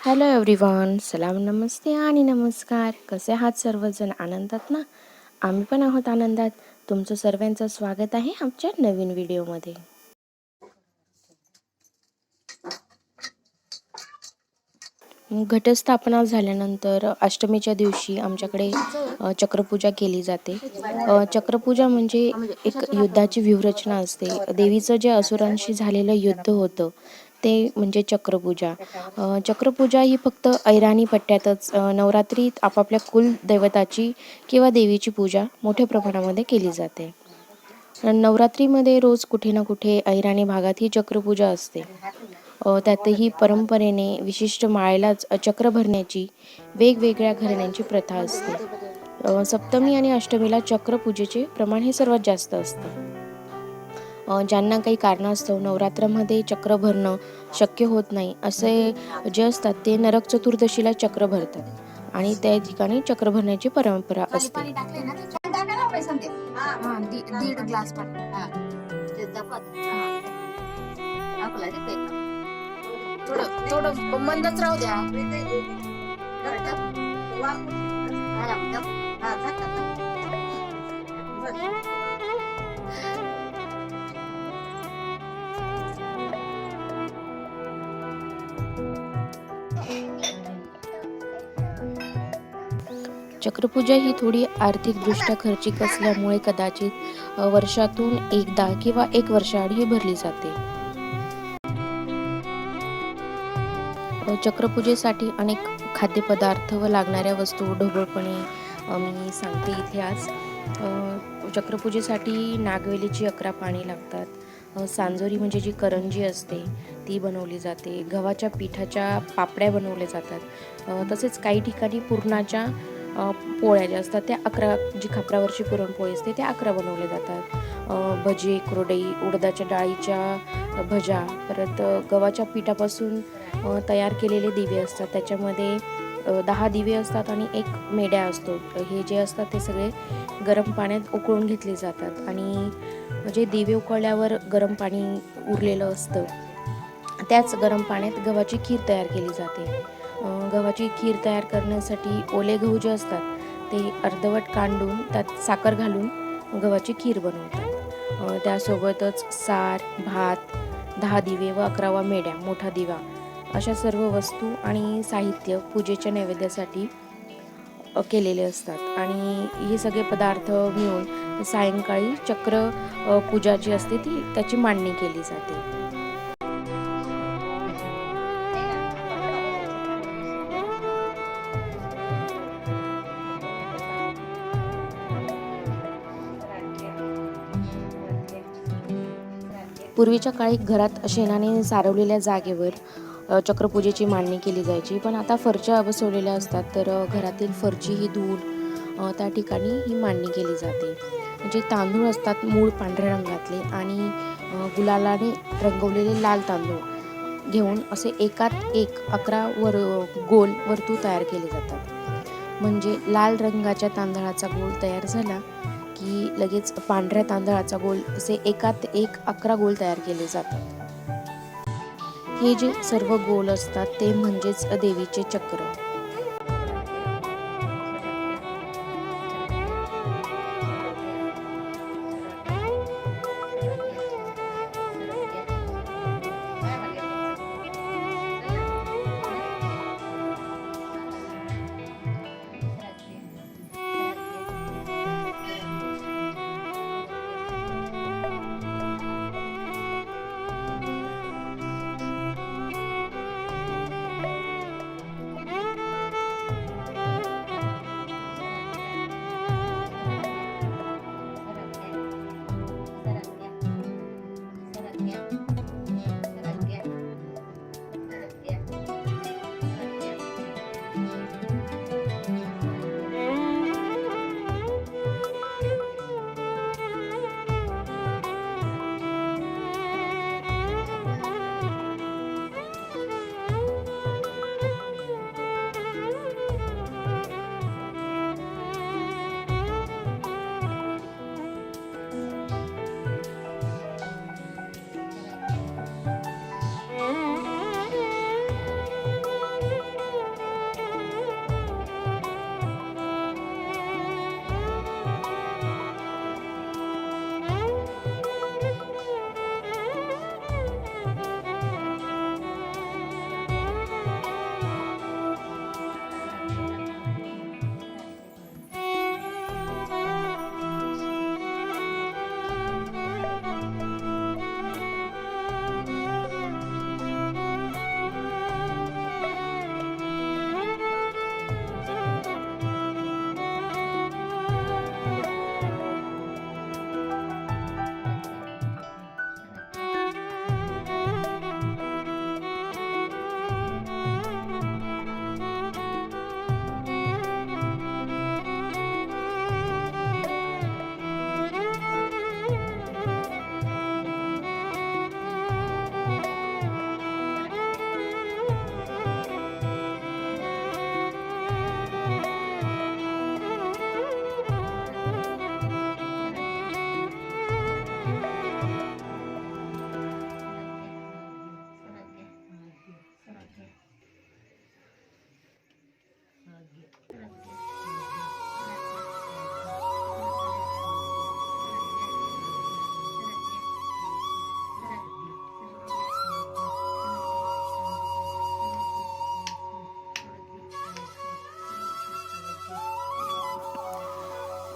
Hello everyone, सलाम, नमस्ते आणि नमस्कार. कसे आहात सर्वजण? आनंदात ना? आम्ही पण आहोत आनंदात. तुमचं सर्वांचं स्वागत आहे आमच्या नवीन व्हिडिओमध्ये. घटस्थापना झाल्यानंतर अष्टमीच्या दिवशी आमच्याकडे चक्रपूजा केली जाते. चक्रपूजा म्हणजे एक युद्धाची व्यूहरचना असते. देवीचं जे असुरांशी झालेलं युद्ध होतं ते म्हणजे चक्रपूजा. चक्रपूजा ही फक्त ऐराणी पट्ट्यातच नवरात्रीत आपापल्या कुलदैवताची किंवा देवीची पूजा मोठ्या प्रमाणामध्ये केली जाते. नवरात्रीमध्ये रोज कुठे ना कुठे ऐराणी भागात ही चक्रपूजा असते. त्यातही परंपरेने विशिष्ट माळेलाच चक्र भरण्याची वेगवेगळ्या घराण्यांची प्रथा असते. सप्तमी आणि अष्टमीला चक्रपूजेचे प्रमाण हे सर्वात जास्त असतं. ज्यांना काही कारणास्तव नवरात्रामध्ये चक्र भरणं शक्य होत नाही असे जे असतात ते नरक चतुर्दशीला चक्र भरतात आणि त्या ठिकाणी चक्र भरण्याची परंपरा असते. थोडं मंदच राहू द्या. चक्रपूजा ही थोडी आर्थिकदृष्ट्या खर्चिक असल्यामुळे कदाचित वर्षातून एकदा किंवा एक वर्षाआड ही भरली जाते. चक्रपूजेसाठी अनेक खाद्यपदार्थ व लागणाऱ्या वस्तू ढोबळपणे मी सांगते इथे आज. चक्रपूजेसाठी नागवेलीची 11 पाने लागतात. सांजोरी म्हणजे जी करंजी असते ती बनवली जाते. गव्हाच्या पिठाच्या पापड्या बनवल्या जातात. तसेच काही ठिकाणी पुरणाच्या पोळ्या ज्या असतात त्या 11, जी खापरावरची पुरणपोळी असते त्या 11 बनवल्या जातात. भजी, कुरडई, उडदाच्या डाळीच्या भजा, परत गव्हाच्या पिठापासून तयार केलेले दिवे असतात. त्याच्यामध्ये 10 दिवे असतात आणि एक मेढ्या असतो. हे जे असतात ते सगळे गरम पाण्यात उकळून घेतले जातात आणि जे दिवे उकळल्यावर गरम पाणी उरलेलं असतं त्याच गरम पाण्यात गव्हाची खीर तयार केली जाते. गव्हाची खीर तयार करण्यासाठी ओले गहू जे असतात ते अर्धवट कांडून त्यात साखर घालून गव्हाची खीर बनवतात. त्यासोबतच सार, भात, 10 दिवे व 11वा मेढ्या, मोठा दिवा, अशा सर्व वस्तू आणि साहित्य पूजेच्या नैवेद्यासाठी केलेले असतात आणि हे सगळे पदार्थ मिळून सायंकाळी चक्र पूजा जी असते ती त्याची मांडणी केली जाते. पूर्वीच्या काळी घरात शेणाने सारवलेल्या जागेवर चक्रपूजेची मांडणी केली जायची, पण आता फरच्या बसवलेल्या असतात तर घरातील फरची ही धूळ त्या ठिकाणी ही मांडणी केली जाते. जे तांदूळ असतात मूळ पांढऱ्या रंगातले आणि गुलालाने रंगवलेले लाल तांदूळ घेऊन असे एकात एक 11 गोल वर्तुळ तयार केले जातात. म्हणजे लाल रंगाच्या तांदळाचा गोल तयार झाला की लगेच पांढऱ्या तांदळाचा गोल, असे एकात एक 11 गोल तयार केले जातात. हे जे सर्व गोल असतात ते म्हणजेच देवीचे चक्र.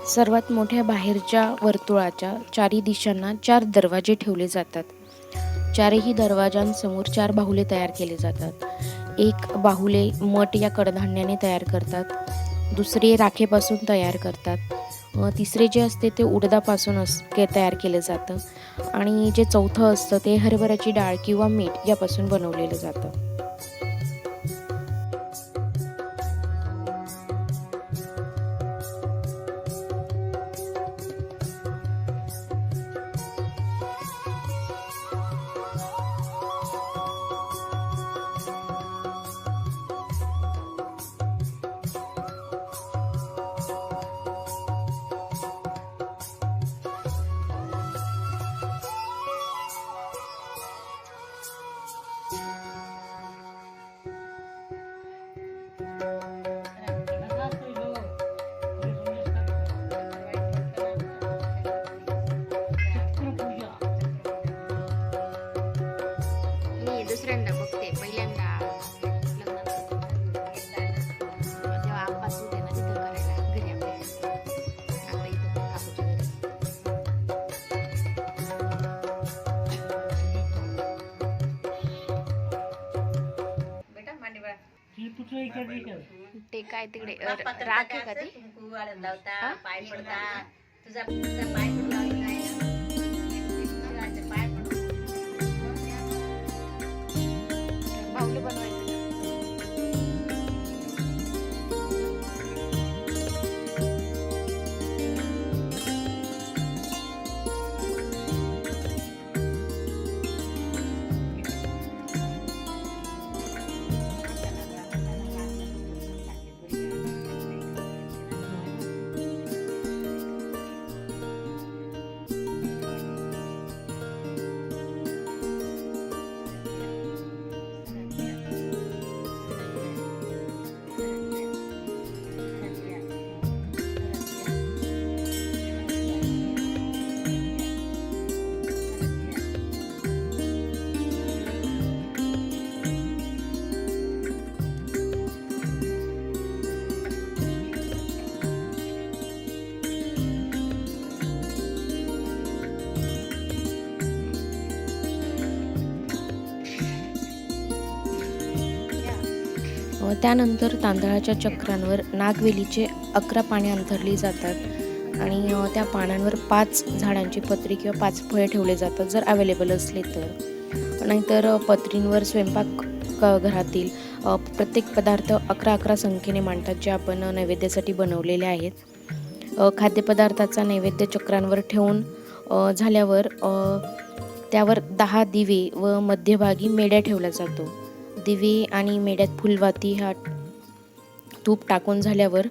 सर्वात मोठ्या बाहेरच्या वर्तुळाच्या चारी दिशांना 4 दरवाजे ठेवले जातात. चारही दरवाजांसमोर 4 बाहुले तयार केले जातात. एक बाहुले मठ या कडधान्याने तयार करतात. दुसरे राखेपासून तयार करतात. तिसरे जे असते ते उडदापासून तयार केलं जातं. आणि जे चौथं असतं ते हरभऱ्याची डाळ किंवा मीठ यापासून बनवलेलं जातं. मी दुसऱ्यांदा बघते, पहिल्यांदा लग्नात तेव्हा आप्पा सूट आहे ना तिथं करायला घरी आपल्या. आता इथं काकूच्या घरी. बेटा मांडी बाळा. ते काय तिकडे राख आहे का ती? हा? पाय पडता तुझा तुझा पाय पडला नाही पाय पडतो. बाहुलं बनवायचं. त्यानंतर तांदळाच्या चक्रांवर नागवेलीचे 11 पाने अंथरली जातात आणि त्या पानांवर 5 झाडांची पत्री किंवा 5 फळे ठेवले जातात जर अवेलेबल असले तर. नाहीतर पत्रींवर स्वयंपाक घरातील प्रत्येक पदार्थ 11 संख्येने मांडतात जे आपण नैवेद्यासाठी बनवलेले आहेत. खाद्यपदार्थाचा नैवेद्य चक्रांवर ठेवून झाल्यावर त्यावर 10 दिवे व मध्यभागी मेढ्या ठेवला जातो. दिवे आणि मेढ्यात फुलवाती हा तूप टाकून झाल्यावर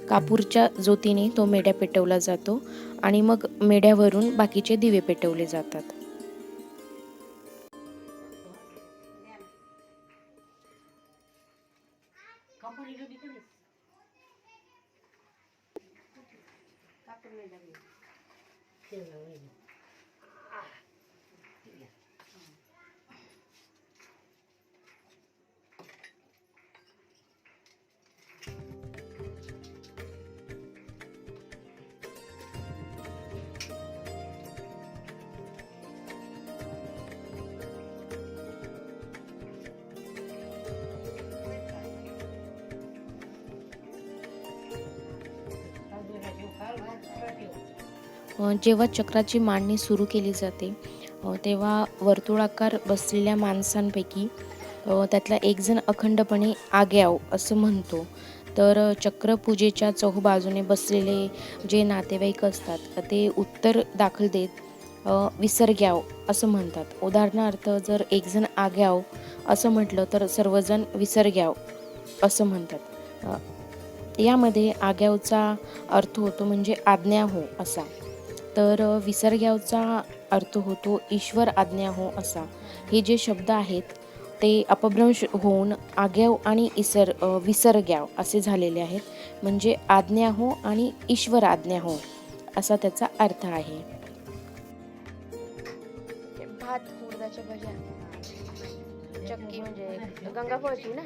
कापूरच्या ज्योतीने तो मेढ्या पेटवला जातो आणि मग मेढ्यावरून बाकीचे दिवे पेटवले जातात. जेव्हा चक्राची मांडणी सुरू केली जाते तेव्हा वर्तुळाकार बसलेल्या माणसांपैकी त्यातला एक जण अखंडपणे आग्याव असं म्हणतो. तर चक्रपूजेच्या चहूबाजूने बसलेले जे नातेवाईक असतात ते उत्तर दाखल देत विसर्ग्याव असं म्हणतात. उदाहरणार्थ जर एक जण आग्याव असं म्हटलं तर सर्वजण विसर्ग्याव असं म्हणतात. यामध्ये आग्यावचा अर्थ होतो म्हणजे आज्ञा हो असा, तर विसर्ग्यावचा अर्थ होतो ईश्वर आज्ञा हो असा. हे जे शब्द आहेत ते अपभ्रंश होऊन आग्याव आणि विसर्ग्याव असे झालेले आहेत. म्हणजे आज्ञा हो आणि ईश्वर आज्ञा हो असा त्याचा अर्थ आहे. भात उडदाच्या भज्या, चक्की म्हणजे गंगाफळची ना.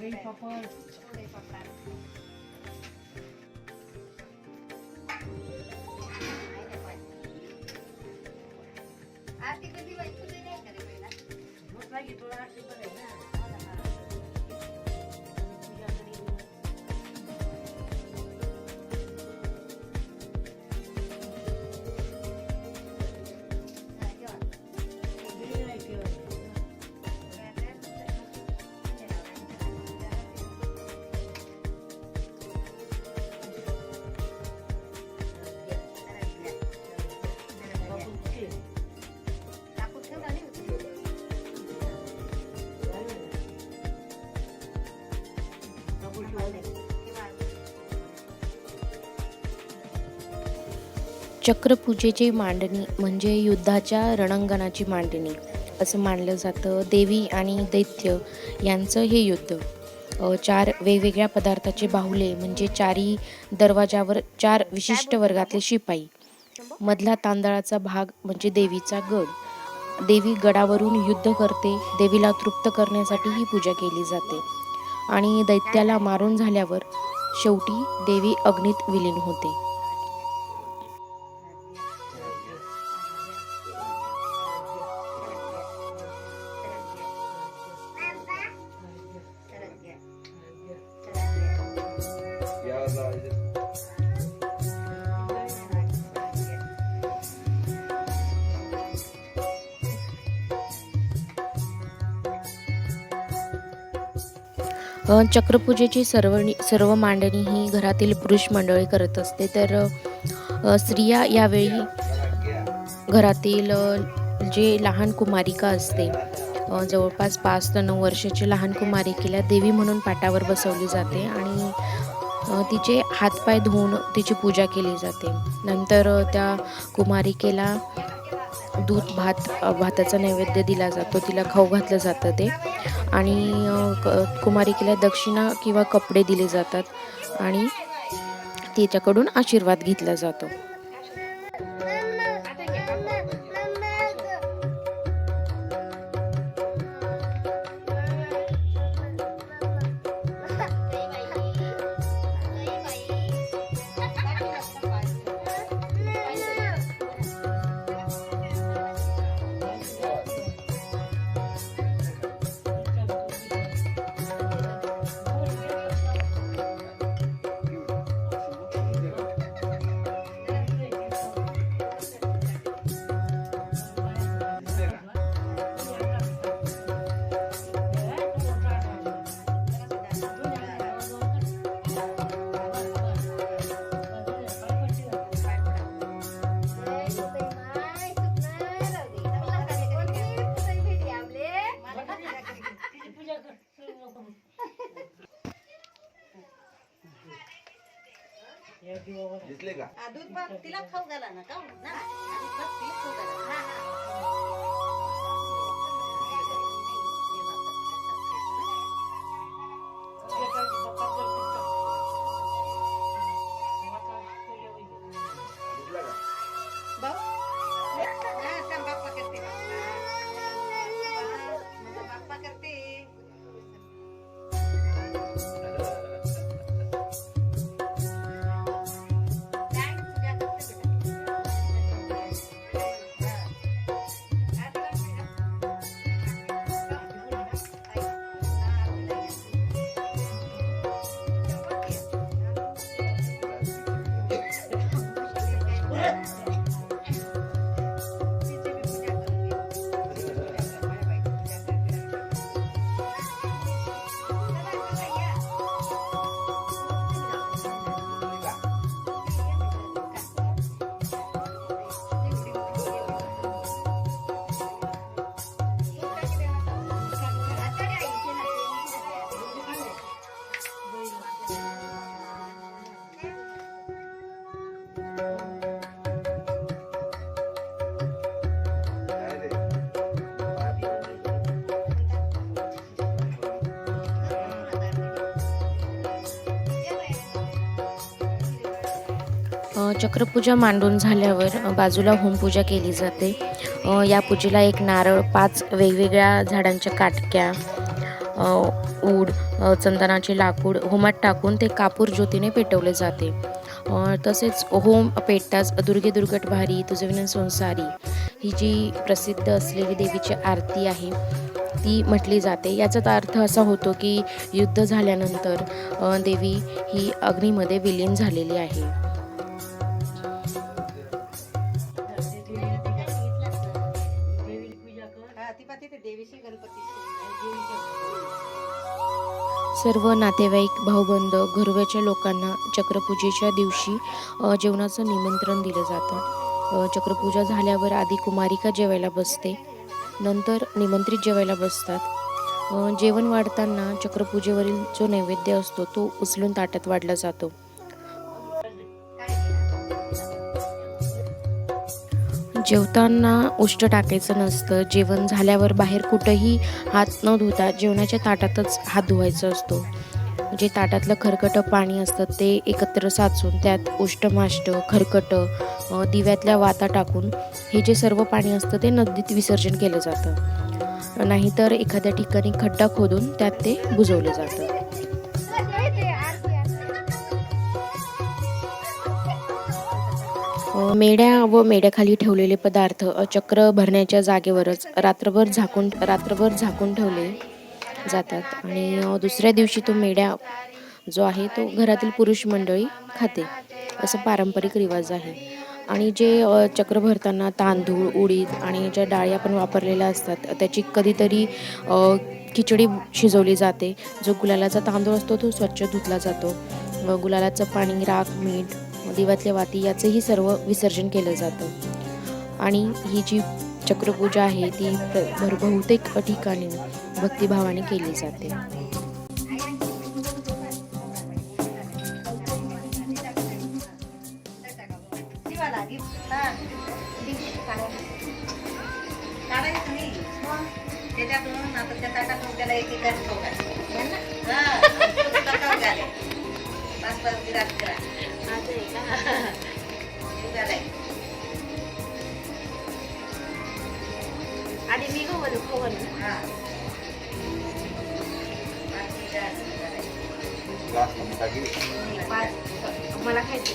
आरती कधी व्हायची तुझी नाही करे पहिला चक्रपूजेची मांडणी म्हणजे युद्धाच्या रणांगणाची मांडणी असं मानलं जातं. देवी आणि दैत्य यांचं हे युद्ध. 4 वेगवेगळ्या पदार्थाचे बाहुले म्हणजे चारी दरवाजावर 4 विशिष्ट वर्गातले शिपाई. मधला तांदळाचा भाग म्हणजे देवीचा गड. देवी गडावरून युद्ध करते. देवीला तृप्त करण्यासाठी ही पूजा केली जाते. आणि दैत्याला मारून झाल्यावर शेवटी देवी अग्नीत विलीन होते. चक्रपूजेची सर्व मांडणी ही घरातील पुरुष मंडळी करत असते. तर स्त्रिया यावेळी घरातील जे लहान कुमारिका असते, जवळपास 5 ते 9 वर्षाची लहान कुमारिकेला देवी म्हणून पाटावर बसवली जाते आणि तिचे हातपाय धुवून तिची पूजा केली जाते. नंतर त्या कुमारिकेला दूध भाताचा नैवेद्य दिला जातो. तिला खाऊ घातलं जातं ते. आणि कुमारिकेला दक्षिणा किंवा कपडे दिले जातात आणि तिच्याकडून आशीर्वाद घेतला जातो. दिसले का दूध भात तिला खाऊ घाला ना का ना दूध भात तिला खाऊ घाला हा दिसला का भाऊ बाप्पा करते बाप्पा करते चक्रपूजा मांडून झाल्यावर बाजूला होमपूजा केली जाते. या पूजेला एक नारळ, 5 वेगवेगळ्या झाडांच्या काटक्या, ऊड, चंदनाचे लाकूड होमात टाकून ते कापूर ज्योतीने पेटवले जाते. तसेच होम पेटताच दुर्गे दुर्गट भारी तुझे विना संसारी ही जी प्रसिद्ध असलेली देवीची आरती आहे ती म्हटली जाते. याचा अर्थ असा होतो की युद्ध झाल्यानंतर देवी ही अग्नीमध्ये विलीन झालेली आहे. सर्व नातेवाईक, भाऊबंद, घरव्याच्या लोकांना चक्रपूजेच्या दिवशी जेवणाचं निमंत्रण दिलं जातं. चक्रपूजा झाल्यावर आधी कुमारिका जेवायला बसते, नंतर निमंत्रित जेवायला बसतात. जेवण वाढताना चक्रपूजेवरील जो नैवेद्य असतो तो उचलून ताटात वाढला जातो. जेवताना उष्ट टाकायचं नसतं. जेवण झाल्यावर बाहेर कुठंही हात न धुता जेवणाच्या ताटातच हात धुवायचा असतो. जे ताटातलं खरकटं पाणी असतं ते एकत्र साचून त्यात उष्टमाष्ट, खरकटं, दिव्यातल्या वाता टाकून हे जे सर्व पाणी असतं ते नदीत विसर्जन केलं जातं. नाहीतर एखाद्या ठिकाणी खड्डा खोदून त्यात ते बुजवलं जातं. मेढ्या व मेढ्याखाली ठेवलेले पदार्थ चक्र भरण्याच्या जागेवरच रात्रभर झाकून ठेवले जातात आणि दुसऱ्या दिवशी तो मेढ्या जो आहे तो घरातील पुरुष मंडळी खाते, असं पारंपरिक रिवाज आहे. आणि जे चक्र भरताना तांदूळ, उडीद आणि ज्या डाळी आपण वापरलेल्या असतात त्याची कधीतरी खिचडी शिजवली जाते. जो गुलालाचा तांदूळ असतो तो स्वच्छ धुतला जातो. गुलालाचं पाणी, राख, मीठ, दिव्यातल्या वाती याचंही सर्व विसर्जन केलं जातं. आणि ही जी चक्रपूजा आहे ती बहुतेक ठिकाणी भक्तिभावाने केली जाते. त्याच्यातून आता त्या ताटातून त्याला एक एक घास खाऊ घाल. पाच पाच गिरास करा. आणि मी खवल मला खायचं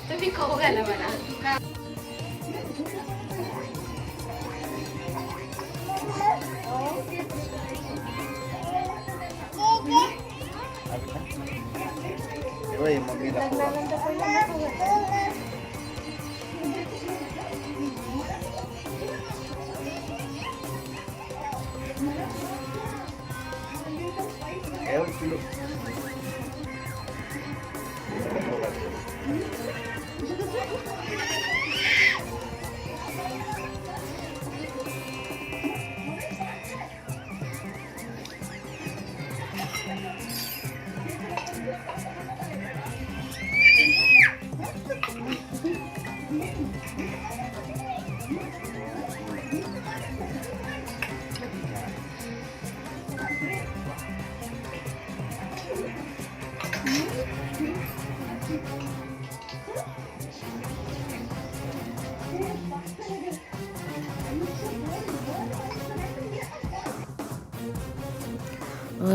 तुम्ही खाऊ घाला मला. मम्मीला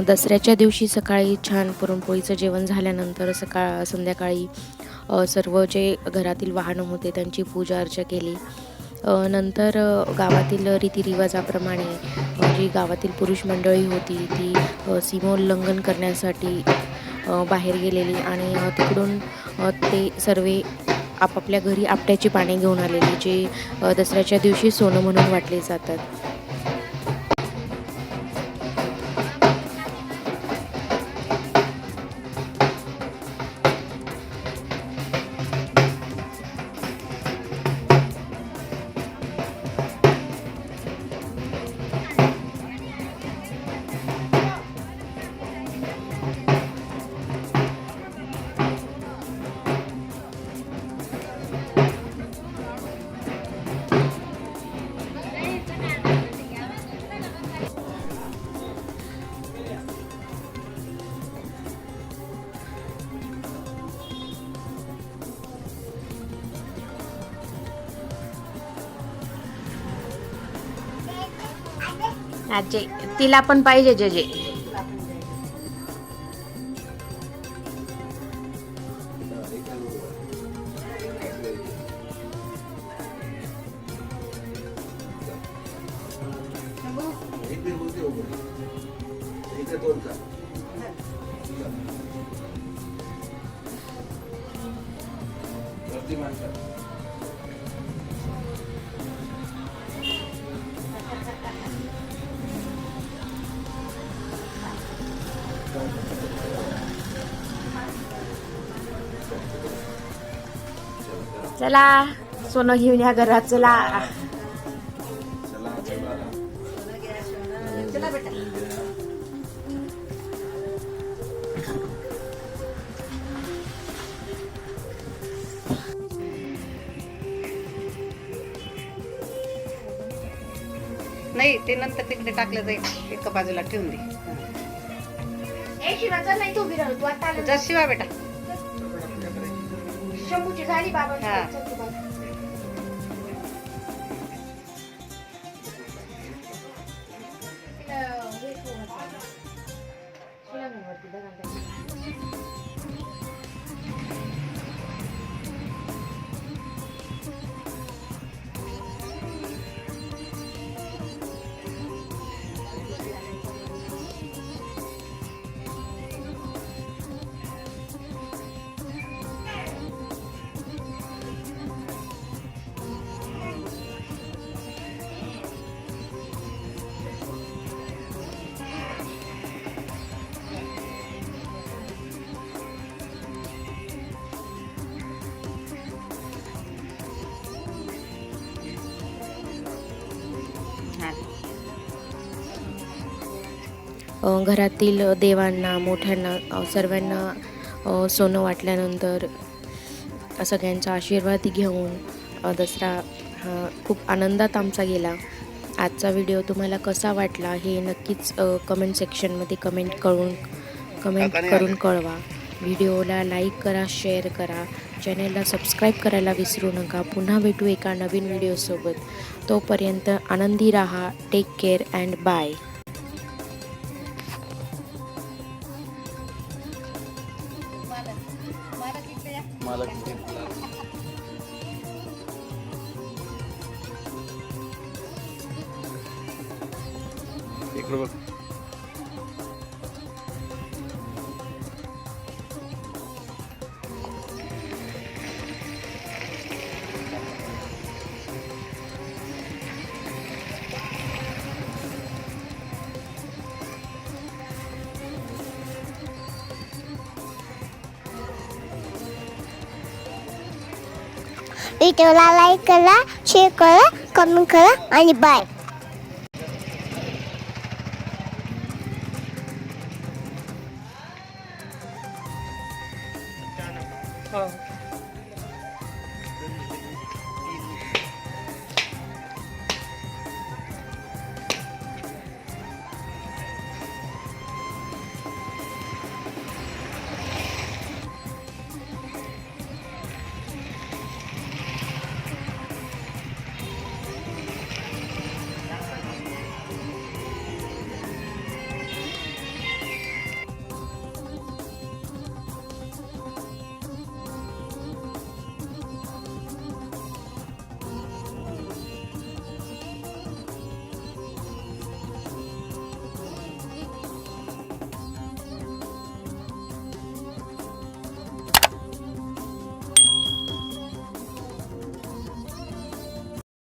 दसऱ्याच्या दिवशी सकाळी छान पुरणपोळीचं जेवण झाल्यानंतर संध्याकाळी सर्व जे घरातील वाहनं होते त्यांची पूजा अर्चा केली. नंतर गावातील रीतिरिवाजाप्रमाणे जी गावातील पुरुष मंडळी होती ती सीमोल्लंघन करण्यासाठी बाहेर गेलेली आणि तिकडून ते सर्व आपापल्या घरी आपट्याची पाने घेऊन आलेली, जे दसऱ्याच्या दिवशी सोनं म्हणून वाटले जातात. आजे तिला पण पाहिजे जे जे. चला सोनं घेऊन या घरात चला. चला बेटा. नाही ते नंतर तिकडे टाकलं जाईल, एका बाजूला ठेवून दे. ए शिवा चल नाही तू उभी राहू, तू आता आलं. जा शिवा बेटा. शंभूची झाली बाबा. हा. चल तू बघ. तिला हे ठेवू नका. शिलांगणवरती दगड. घरातील देवांना, मोठ्यांना, सर्वांना सोनं वाटल्यानंतर सगळ्यांचा आशीर्वाद घेऊन दसरा खूप आनंदात आमचा गेला. आजचा व्हिडिओ तुम्हाला कसा वाटला हे नक्कीच कमेंट सेक्शनमध्ये कमेंट करून कळवा. व्हिडिओला लाईक करा, शेअर करा, चॅनेलला सबस्क्राईब करायला विसरू नका. पुन्हा भेटू एका नवीन व्हिडिओसोबत. तोपर्यंत आनंदी राहा. Take care and bye. मला इकडं बघ. व्हिडिओला लाईक करा, शेअर करा, कमेंट करा आणि बाय.